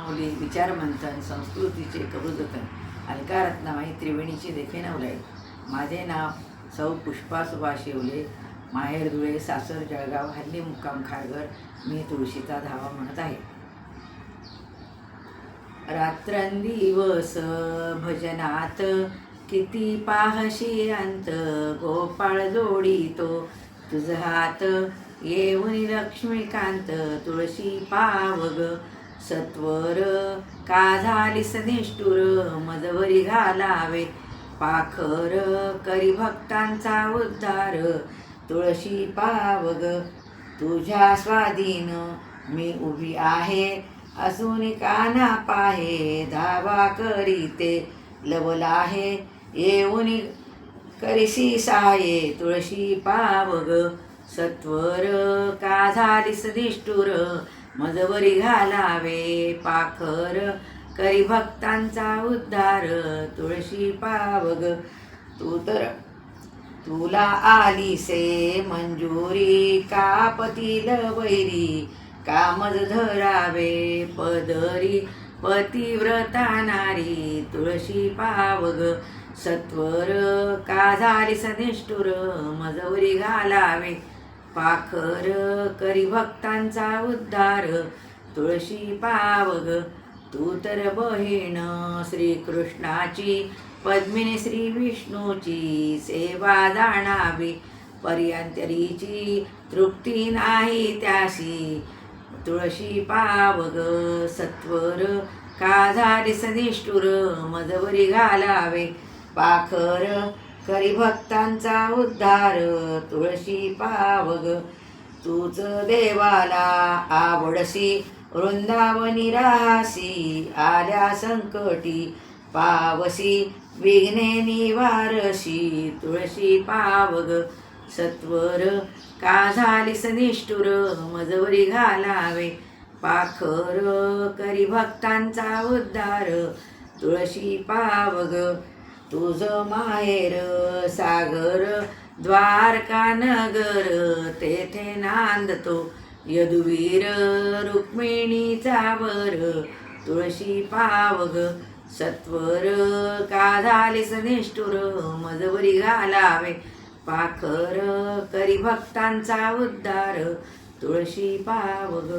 माऊली विचारमंथन संस्कृतीचे कबूजतन अलका रत्नाबाई त्रिवेणीची देखील नवलाई. माझे नाव सौ पुष्पा सुभाष येवले, माहेर धुळे, सासर जळगाव, हल्ली मुक्काम खारघर. मी तुळशीचा धावा म्हणत आहे. रात्रंदिवस भजनात किती पाहशी अंत, गोपाळ जोडितो तुझ हात येऊन लक्ष्मीकांत. तुळशी पावग सत्वर का झालीस निष्ठुर, मजवरी घालावे पाखर करी भक्तांचा उद्धार. तुळशी पावग तुझ्या स्वाधीन मी उभी आहे, असून काना पाहे धावा करीते लवला आहे, येऊन करीसी सहाये. तुळशी पावग सत्वर का झालीस निष्ठुर, मजवरी घालावे पाखर करी भक्तांचा उद्धार. तुळशी पावग तुला आलीसे मंजुरी, का पतील वैरी कामज धरावे पदरी पतिव्रता नारी. तुळशी पावग सत्वर का झालीस निष्ठुर, मजवरी घालावे पाखर करी भक्तांचा उद्धार. तुळशी पावग तू तर बहीण श्रीकृष्णाची, पद्मिनी श्री विष्णूची सेवा जाणावी पर्यंतरीची, तृप्ती नाही त्याशी. तुळशी पावग सत्वर का झालीस निष्ठुर, मजवरी घालावे पाखर करी भक्तांचा उद्धार. तुळशी पावग तूच देवाला आवडसी, वृंदावनी राहासी आल्या संकटी पावसी, विघ्ने निवारसी. तुळशी पावग सत्वर का झालीस निष्ठुर, मजवरी घालावे पाखर करी भक्तांचा उद्धार. तुळशी पावग तुझ माहेर सागर द्वारका नगर, तेथे नांदतो यदुवीर रुक्मिणीचा वर. तुळशी पावग सत्वर का झालीस निष्ठुर, मजवरी घालावे पाखर करी भक्तांचा उद्धार. तुळशी पावग